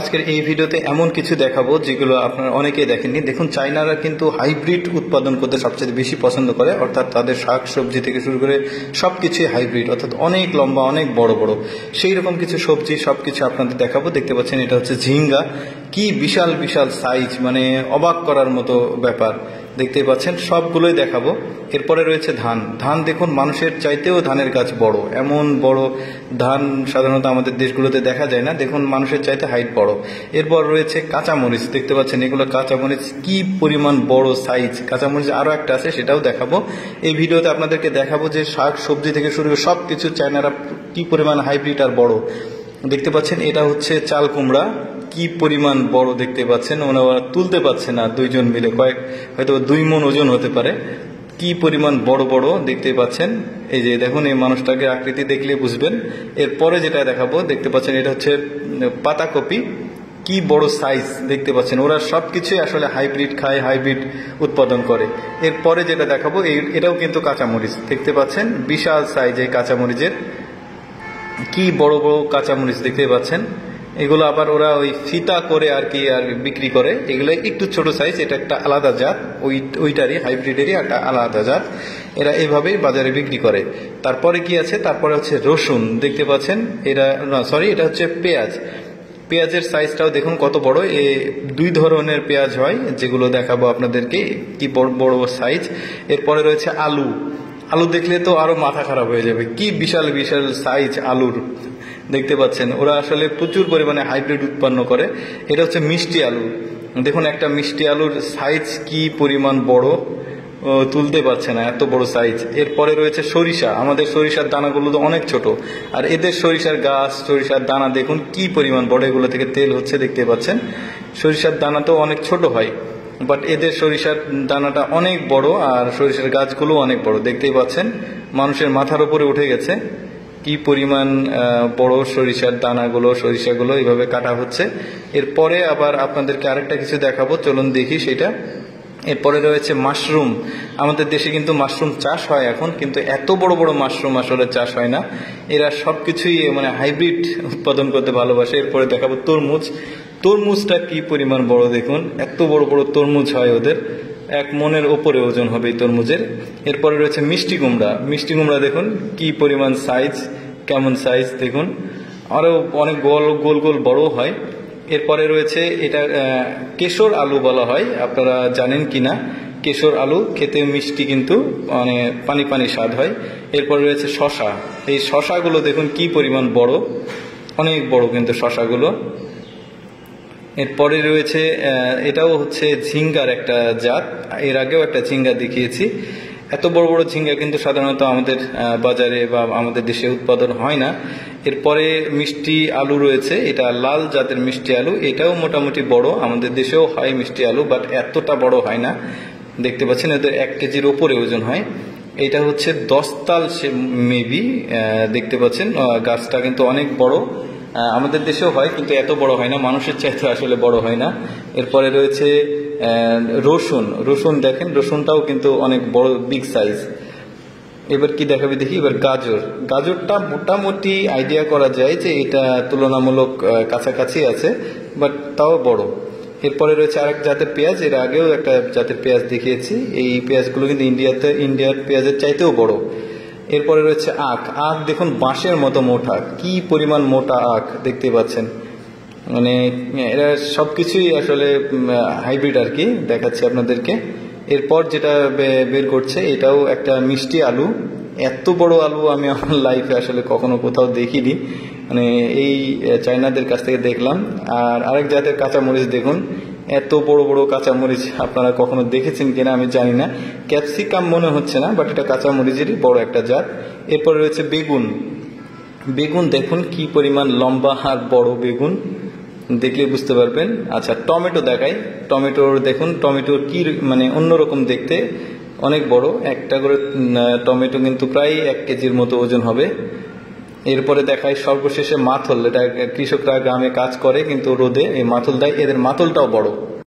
আজকের এই ভিডিওতে এমন কিছু দেখাবো যেগুলো আপনারা অনেকেই দেখেননি। দেখুন, চায়নারা কিন্তু হাইব্রিড উৎপাদন করতে সবচেয়ে বেশি পছন্দ করে, অর্থাৎ তাদের শাক সবজি থেকে শুরু করে সবকিছুই হাইব্রিড, অর্থাৎ অনেক লম্বা, অনেক বড় বড় সেই রকম কিছু সবজি সবকিছু আপনাদের দেখাবো। দেখতে পাচ্ছেন এটা হচ্ছে ঝিঙ্গা, কি বিশাল বিশাল সাইজ, মানে অবাক করার মতো ব্যাপার। দেখতে পাচ্ছেন সবগুলোই দেখাবো। এরপরে রয়েছে ধান। ধান দেখুন, মানুষের চাইতেও ধানের গাছ বড়, এমন বড় ধান সাধারণত আমাদের দেশগুলোতে দেখা যায় না। দেখুন মানুষের চাইতে হাইট বড়। এরপর রয়েছে কাঁচামরিচ, দেখতে পাচ্ছেন এগুলো কাঁচামরিচ, কি পরিমাণ বড় সাইজ। কাঁচামরিচ আরও একটা আছে, সেটাও দেখাবো। এই ভিডিওতে আপনাদেরকে দেখাবো যে শাক সবজি থেকে শুরু করে সব কিছু চায়নারা কি পরিমাণ হাইব্রিড আর বড়। দেখতে পাচ্ছেন এটা হচ্ছে চাল কুমড়া, কি পরিমাণ বড় দেখতে পাচ্ছেন। ওনারা তুলতে পারছে না, দুইজন মিলে হয়তো 2 মণ ওজন হতে পারে, কি পরিমাণ বড় বড় দেখতে পাচ্ছেন। এই যে দেখুন, এই মানুষটাকে আকৃতি দেখলে বুঝবেন। এরপরে যেটা দেখাবো, দেখতে পাচ্ছেন এটা হচ্ছে পাতাকপি, কি বড় সাইজ দেখতে পাচ্ছেন। ওরা সবকিছুই আসলে হাইব্রিড খায়, হাইব্রিড উৎপাদন করে। এরপরে যেটা দেখাবো এটাও কিন্তু কাঁচামরিচ, দেখতে পাচ্ছেন বিশাল সাইজ এই কাঁচামরিচের, কি বড় বড় কাঁচামরিচ দেখতে পাচ্ছেন। এগুলো আবার ওরা ওই ফিতা করে আর কি বিক্রি করে। এগুলো একটু ছোট সাইজ, এটা একটা আলাদা জাত, ওইটারই হাইব্রিডেরই একটা আলাদা জাত। এরা এভাবেই বাজারে বিক্রি করে। তারপরে কি আছে, তারপরে হচ্ছে রসুন, দেখতে পাচ্ছেন এটা হচ্ছে পেঁয়াজ। পেঁয়াজের সাইজটাও দেখুন কত বড়। 2 ধরনের পেঁয়াজ হয়, যেগুলো দেখাবো আপনাদেরকে, কি বড় বড় সাইজ। এরপরে রয়েছে আলু। আলু দেখলে তো আরো মাথা খারাপ হয়ে যাবে, কি বিশাল বিশাল সাইজ আলুর। দেখতে পাচ্ছেন ওরা আসলে প্রচুর পরিমাণে হাইব্রিড উৎপন্ন করে। এটা হচ্ছে মিষ্টি আলু। দেখুন একটা মিষ্টি আলুর সাইজ কি পরিমাণ বড়, তুলতে পারছে না, এত বড় সাইজ। এরপরে রয়েছে সরিষা। আমাদের সরিষার দানাগুলো তো অনেক ছোট, আর এদের সরিষার গাছ, সরিষার দানা দেখুন কি পরিমাণ বড়। এগুলো থেকে তেল হচ্ছে, দেখতে পাচ্ছেন। সরিষার দানা তো অনেক ছোট হয়, বাট এদের সরিষার দানাটা অনেক বড়, আর সরিষার গাছগুলো অনেক বড়। দেখতেই পাচ্ছেন মানুষের মাথার উপরে উঠে গেছে, কি পরিমাণ বড় সরিষার দানাগুলো, সরিষাগুলো এইভাবে কাটা হচ্ছে। এরপরে আবার আপনাদেরকে আরেকটা কিছু দেখাবো, চলুন দেখি সেটা। এরপরে রয়েছে মাশরুম। আমাদের দেশে কিন্তু মাশরুম চাষ হয় এখন, কিন্তু এত বড় বড় মাশরুম আসলে চাষ হয় না। এরা সবকিছুই মানে হাইব্রিড উৎপাদন করতে ভালোবাসে। এরপরে দেখাবো তরমুজ। তরমুজটা কি পরিমাণ বড় দেখুন, এত বড় বড় তরমুজ হয় ওদের, 1 মণের ওপরে ওজন হবে এই তরমুজের। এরপরে রয়েছে মিষ্টি কুমড়া। মিষ্টি কুমড়া দেখুন কি পরিমাণ সাইজ, কেমন সাইজ দেখুন, আরো অনেক গোল গোল গোল বড় হয়। এরপরে রয়েছে এটা কেশর আলু বলা হয়, আপনারা জানেন কিনা। কেশর আলু খেতে মিষ্টি, কিন্তু মানে পানি পানি স্বাদ হয়। এরপরে রয়েছে শশা। এই শশাগুলো দেখুন কি পরিমাণ বড়, অনেক বড় কিন্তু শশাগুলো। এরপরে রয়েছে এটাও হচ্ছে ঝিঙ্গার একটা জাত, এর আগেও একটা ঝিঙ্গা দেখিয়েছি। এত বড় বড় ঝিঙ্গা কিন্তু সাধারণত আমাদের বাজারে বা আমাদের দেশে উৎপাদন হয় না। এরপরে মিষ্টি আলু রয়েছে, এটা লাল জাতের মিষ্টি আলু, এটাও মোটামুটি বড়, আমাদের দেশেও হয় মিষ্টি আলু, বাট এতটা বড় হয় না। দেখতে পাচ্ছেন এদের 1 কেজির ওপরে ওজন হয়। এটা হচ্ছে 10 তাল মেবি, দেখতে পাচ্ছেন গাছটা কিন্তু অনেক বড়। আমাদের দেশেও হয়, কিন্তু এত বড় হয় না, মানুষের চাইতে আসলে বড় হয় না। এরপরে রয়েছে রসুন। রসুন দেখেন, রসুনটাও কিন্তু অনেক বড়, বিগ সাইজ। এবার কি দেখাবে দেখি। এবার গাজর। গাজরটা মোটামুটি আইডিয়া করা যায় যে এটা তুলনামূলক কাছাকাছি আছে, বাট তাও বড়। এরপরে রয়েছে আরেক জাতের পেঁয়াজ, এর আগেও একটা জাতের পেঁয়াজ দেখিয়েছি। এই পেঁয়াজগুলো কিন্তু ইন্ডিয়ার পেঁয়াজের চাইতেও বড়। এরপরে রয়েছে আখ। আখ দেখুন বাঁশের মতো মোটা, কি পরিমাণ মোটা আখ দেখতে পাচ্ছেন। মানে এরা সবকিছুই আসলে হাইব্রিড আর কি, দেখাচ্ছি আপনাদেরকে। এরপর যেটা বের করছে, এটাও একটা মিষ্টি আলু। এত বড় আলু আমি আমার লাইফে আসলে কখনো কোথাও দেখিনি, মানে এই চায়নাদের কাছ থেকে দেখলাম। আর আরেক জাতের কাঁচামরিচ দেখুন, এত বড় বড় কাঁচামরিচ আপনারা কখনো দেখেছেন কিনা আমি জানি না। ক্যাপসিকাম মনে হচ্ছে না, বাট এটা কাঁচামরিচেরই বড় একটা জাত। এরপরে রয়েছে বেগুন। বেগুন দেখুন কি পরিমাণ লম্বা আর বড় বেগুন, দেখলে বুঝতে পারবেন। আচ্ছা, টমেটো দেখাই। টমেটোর দেখুন, টমেটোর কি মানে অন্যরকম দেখতে, অনেক বড়। একটা করে টমেটো কিন্তু প্রায় 1 কেজির মতো ওজন হবে। এরপরে দেখায় সর্বশেষে মাথল। এটা কৃষকরা গ্রামে কাজ করে কিন্তু রোদে এই মাথল দেয়, এদের মাথলটাও বড়।